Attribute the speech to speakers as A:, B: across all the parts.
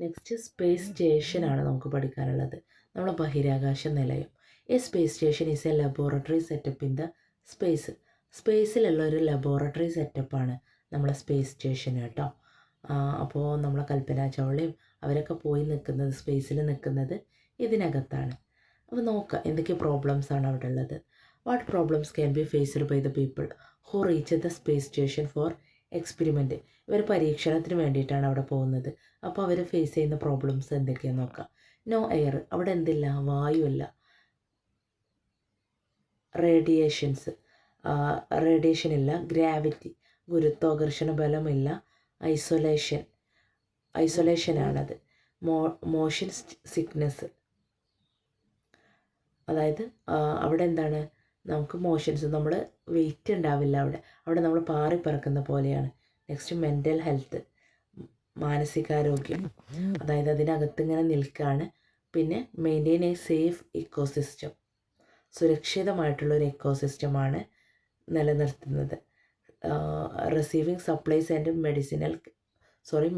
A: Next space സ്റ്റേഷനാണ് നമുക്ക് പഠിക്കാനുള്ളത്. നമ്മളെ ബഹിരാകാശ നിലയം. A space station is a laboratory setup in the space. സ്പേസിലുള്ള ഒരു ലബോറട്ടറി സെറ്റപ്പാണ് നമ്മളെ സ്പേസ് സ്റ്റേഷൻ കേട്ടോ. അപ്പോൾ നമ്മളെ കൽപ്പന ചൗളയും അവരൊക്കെ പോയി നിൽക്കുന്നത്, സ്പേസിൽ നിൽക്കുന്നത് ഇതിനകത്താണ്. അപ്പോൾ നോക്കാം എന്തൊക്കെ പ്രോബ്ലംസാണ് അവിടെ ഉള്ളത്. What problems can be faced by the people who reach the space station for experiment. ഇവർ പരീക്ഷണത്തിന് വേണ്ടിയിട്ടാണ് അവിടെ പോകുന്നത്. അപ്പോൾ അവർ ഫേസ് ചെയ്യുന്ന പ്രോബ്ലംസ് എന്തൊക്കെയാണെന്ന് നോക്കാം. നോ എയർ, അവിടെ എന്തില്ല, വായുവല്ല. റേഡിയേഷൻ ഇല്ല. ഗ്രാവിറ്റി, ഗുരുത്വാകർഷണ ബലമില്ല. ഐസൊലേഷനാണത്. മോഷൻ സിക്നെസ്, അതായത് അവിടെ എന്താണ്, നമുക്ക് മോഷൻസ്, നമ്മൾ വെയിറ്റ് ഉണ്ടാവില്ല അവിടെ നമ്മൾ പാറി പറക്കുന്ന പോലെയാണ്. നെക്സ്റ്റ് മെൻ്റൽ ഹെൽത്ത്, മാനസികാരോഗ്യം, അതായത് അതിനകത്ത് ഇങ്ങനെ നിൽക്കുകയാണ്. പിന്നെ മെയിൻറ്റെയിൻ എ സേഫ് ഇക്കോസിസ്റ്റം, സുരക്ഷിതമായിട്ടുള്ളൊരു ഇക്കോസിസ്റ്റമാണ് നിലനിർത്തുന്നത്. Receiving supplies and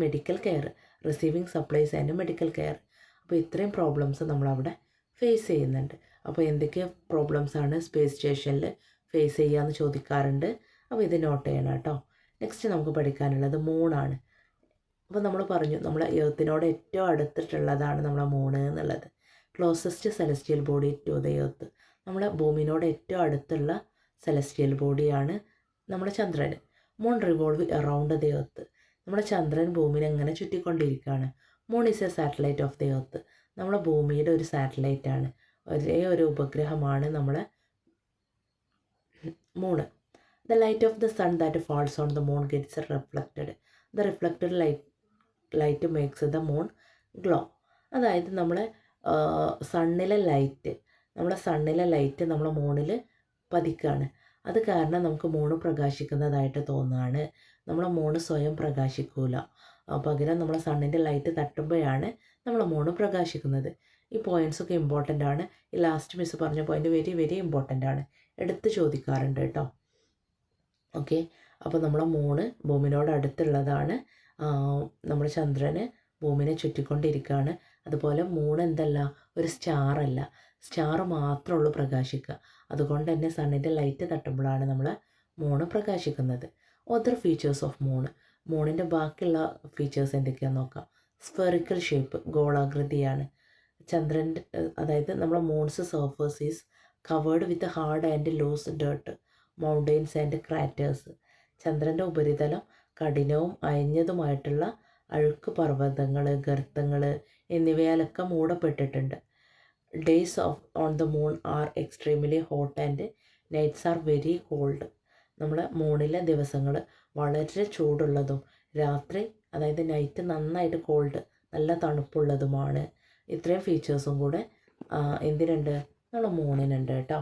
A: medical care, receiving supplies and medical care. അപ്പോൾ ഇത്രയും പ്രോബ്ലംസ് നമ്മളവിടെ ഫേസ് ചെയ്യുന്നുണ്ട്. അപ്പോൾ എന്തൊക്കെ പ്രോബ്ലംസാണ് സ്പേസ് സ്റ്റേഷനിൽ ഫേസ് ചെയ്യുകയെന്ന് ചോദിക്കാറുണ്ട്. അപ്പോൾ ഇത് നോട്ട് ചെയ്യണം കേട്ടോ. നെക്സ്റ്റ് നമുക്ക് പഠിക്കാനുള്ളത് മൂണാണ്. അപ്പോൾ നമ്മൾ പറഞ്ഞു നമ്മളെ എർത്തിനോട് ഏറ്റവും അടുത്തിട്ടുള്ളതാണ് നമ്മളെ മൂണ് എന്നുള്ളത്. Closest celestial body to the earth, നമ്മളെ ഭൂമിനോട് ഏറ്റവും അടുത്തുള്ള സെലസ്റ്റിയൽ ബോഡിയാണ് നമ്മുടെ ചന്ദ്രന്. Moon revolve around the earth, നമ്മുടെ ചന്ദ്രൻ ഭൂമിനെ എങ്ങനെ ചുറ്റിക്കൊണ്ടിരിക്കുകയാണ്. Moon is a satellite of the earth, നമ്മളെ ഭൂമിയുടെ ഒരു സാറ്റലൈറ്റാണ്, ഒരേ ഒരു ഉപഗ്രഹമാണ് നമ്മളെ moon. The light of the sun that falls on the moon gets reflected. The reflected light makes the moon glow. അതായത് നമ്മളെ സണ്ണിലെ ലൈറ്റ് നമ്മളെ മൂണിൽ പതിക്കുകയാണ്. അത് കാരണം നമുക്ക് മൂണ് പ്രകാശിക്കുന്നതായിട്ട് തോന്നുകയാണ്. നമ്മളെ മൂണ് സ്വയം പ്രകാശിക്കൂല, പകരം നമ്മളെ സണ്ണിൻ്റെ ലൈറ്റ് തട്ടുമ്പോഴാണ് നമ്മളെ മൂണ് പ്രകാശിക്കുന്നത്. ഈ പോയിൻറ്റ്സൊക്കെ ഇമ്പോർട്ടൻ്റ് ആണ്. ഈ ലാസ്റ്റ് മിസ് പറഞ്ഞ പോയിൻ്റ് വെരി വെരി ഇമ്പോർട്ടൻ്റ് ആണ്, എടുത്ത് ചോദിക്കാറുണ്ട് കേട്ടോ. ഓക്കെ, അപ്പോൾ നമ്മളെ മൂണ് ഭൂമിനോട് അടുത്തുള്ളതാണ്. നമ്മുടെ ചന്ദ്രന് ഭൂമിനെ ചുറ്റിക്കൊണ്ടിരിക്കുകയാണ്. അതുപോലെ മൂൺ എന്തല്ല, ഒരു സ്റ്റാറല്ല, സ്റ്റാർ മാത്രമുള്ളൂ പ്രകാശിക്കുക. അതുകൊണ്ട് തന്നെ സണ്ണിൻ്റെ ലൈറ്റ് തട്ടുമ്പോഴാണ് നമ്മളെ മൂണ് പ്രകാശിക്കുന്നത്. അതർ ഫീച്ചേഴ്സ് ഓഫ് മൂണിൻ്റെ ബാക്കിയുള്ള ഫീച്ചേഴ്സ് എന്തൊക്കെയാണെന്ന് നോക്കാം. സ്ഫെറിക്കൽ ഷേപ്പ്, ഗോളാകൃതിയാണ് ചന്ദ്രൻ്റെ, അതായത് നമ്മളെ moon's surface is covered with hard and loose dirt, mountains and craters. ചന്ദ്രൻ്റെ ഉപരിതലം കഠിനവും അയഞ്ഞതുമായിട്ടുള്ള അഴുക്ക് പർവ്വതങ്ങൾ, ഗർത്തങ്ങൾ എന്നിവയാലൊക്കെ മൂടപ്പെട്ടിട്ടുണ്ട്. Days on the moon are extremely hot and nights are very cold. നമ്മളെ മൂണിലെ ദിവസങ്ങൾ വളരെ ചൂടുള്ളതും രാത്രി, അതായത് നൈറ്റ് നന്നായിട്ട് കോൾഡ്, നല്ല തണുപ്പുള്ളതുമാണ്. ഇത്രയും ഫീച്ചേഴ്സും കൂടെ എന്തിനുണ്ട്, നമ്മളെ മൂണിനുണ്ട് കേട്ടോ.